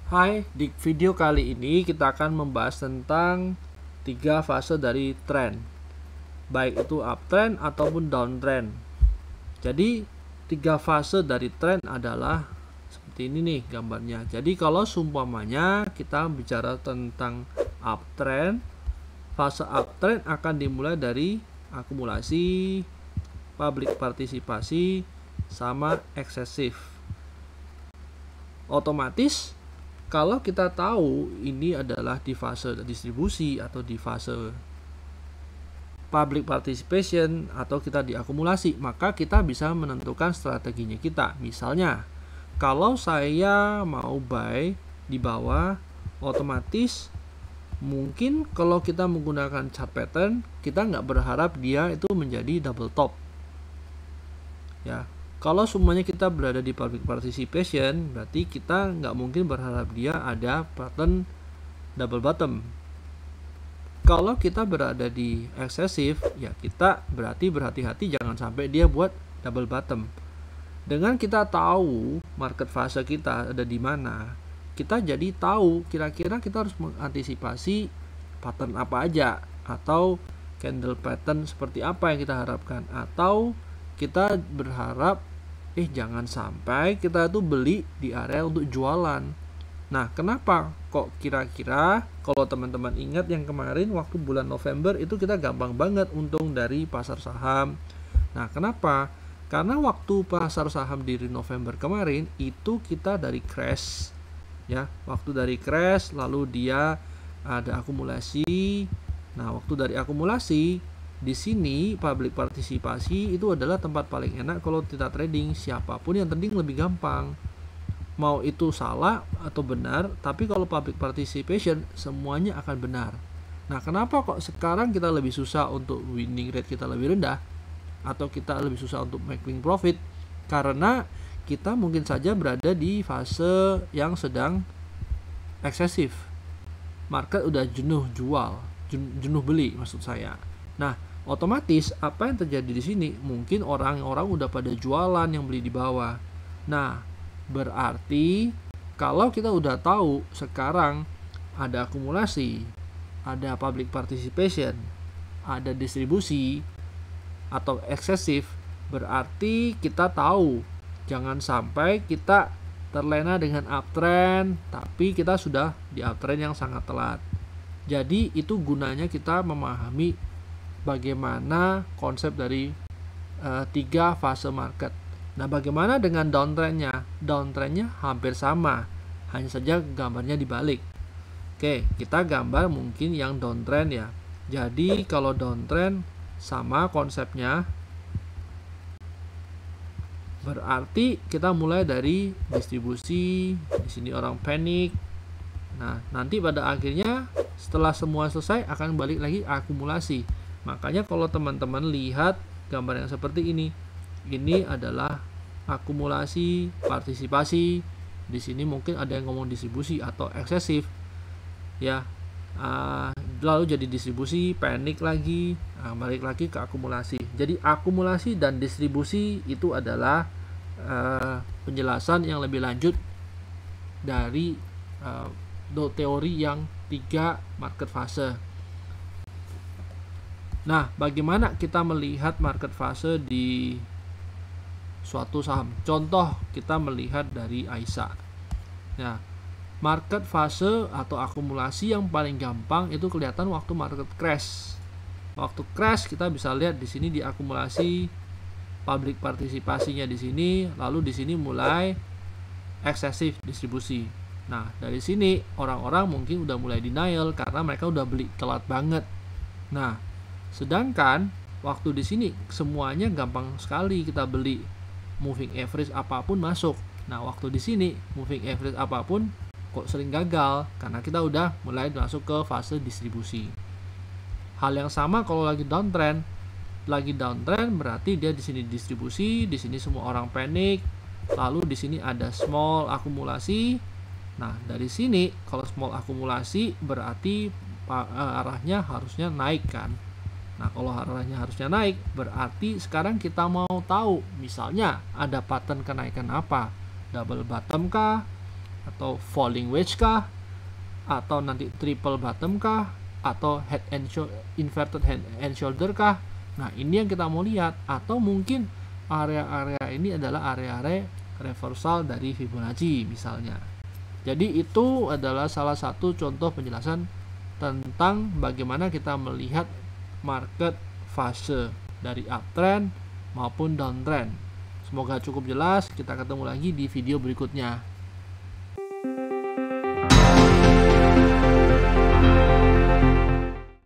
Hai, di video kali ini kita akan membahas tentang 3 fase dari tren, baik itu uptrend ataupun downtrend. Jadi 3 fase dari tren adalah seperti ini nih gambarnya. Jadi kalau seumpamanya kita bicara tentang uptrend, fase uptrend akan dimulai dari akumulasi, public partisipasi, sama eksesif. Otomatis kalau kita tahu ini adalah di fase distribusi atau di fase public participation atau kita diakumulasi, maka kita bisa menentukan strateginya kita. Misalnya, kalau saya mau buy di bawah, otomatis mungkin kalau kita menggunakan chart pattern, kita nggak berharap dia itu menjadi double top. Ya, kalau semuanya kita berada di public participation, berarti kita nggak mungkin berharap dia ada pattern double bottom. Kalau kita berada di excessive, ya kita berarti berhati-hati jangan sampai dia buat double bottom. Dengan kita tahu market fase kita ada di mana, kita jadi tahu kira-kira kita harus mengantisipasi pattern apa aja, atau candle pattern seperti apa yang kita harapkan, atau kita berharap jangan sampai kita tuh beli di area untuk jualan. Nah, kenapa kok kira-kira kalau teman-teman ingat yang kemarin waktu bulan November itu kita gampang banget untung dari pasar saham. Nah, kenapa? Karena waktu pasar saham di November kemarin itu kita dari crash, ya. Waktu dari crash lalu dia ada akumulasi. Nah, waktu dari akumulasi di sini public partisipasi itu adalah tempat paling enak kalau kita trading. Siapapun yang trading lebih gampang, mau itu salah atau benar, tapi kalau public participation semuanya akan benar. Nah, kenapa kok sekarang kita lebih susah untuk winning rate kita lebih rendah, atau kita lebih susah untuk making profit? Karena kita mungkin saja berada di fase yang sedang eksesif. Market udah jenuh jual, jenuh beli maksud saya. Nah, otomatis apa yang terjadi di sini? Mungkin orang-orang udah pada jualan yang beli di bawah. Nah, berarti kalau kita udah tahu sekarang ada akumulasi, ada public participation, ada distribusi atau eksesif, berarti kita tahu jangan sampai kita terlena dengan uptrend, tapi kita sudah di uptrend yang sangat telat. Jadi itu gunanya kita memahami bagaimana konsep dari 3 fase market. Nah, bagaimana dengan downtrendnya? Downtrendnya hampir sama, hanya saja gambarnya dibalik. Oke, kita gambar mungkin yang downtrend ya. Jadi kalau downtrend sama konsepnya, berarti kita mulai dari distribusi. Di sini orang panik. Nah, nanti pada akhirnya setelah semua selesai akan balik lagi akumulasi. Makanya kalau teman-teman lihat gambar yang seperti ini adalah akumulasi, partisipasi. Di sini mungkin ada yang ngomong distribusi atau eksesif, ya. Lalu jadi distribusi, panik lagi, balik lagi ke akumulasi. Jadi akumulasi dan distribusi itu adalah penjelasan yang lebih lanjut dari teori yang 3 market fase. Nah, bagaimana kita melihat market fase di suatu saham? Contoh, kita melihat dari AISA. Nah, market fase atau akumulasi yang paling gampang itu kelihatan waktu market crash. Waktu crash kita bisa lihat di sini di akumulasi, public partisipasinya di sini, lalu di sini mulai eksesif distribusi. Nah, dari sini orang-orang mungkin udah mulai denial karena mereka udah beli telat banget. Nah, sedangkan waktu di sini semuanya gampang sekali kita beli, moving average apapun masuk. Nah, waktu di sini moving average apapun kok sering gagal karena kita udah mulai masuk ke fase distribusi. Hal yang sama kalau lagi downtrend. Lagi downtrend berarti dia di sini distribusi, di sini semua orang panik, lalu di sini ada small akumulasi. Nah, dari sini kalau small akumulasi berarti arahnya harusnya naik kan. Nah, kalau arahnya harusnya naik, berarti sekarang kita mau tahu misalnya ada pattern kenaikan apa? Double bottom kah? atau falling wedge kah, atau nanti triple bottom kah, atau inverted head and shoulder kah. Nah, ini yang kita mau lihat. Atau mungkin area-area ini adalah area-area reversal dari Fibonacci misalnya. Jadi itu adalah salah satu contoh penjelasan tentang bagaimana kita melihat market fase dari uptrend maupun downtrend. Semoga cukup jelas. Kita ketemu lagi di video berikutnya.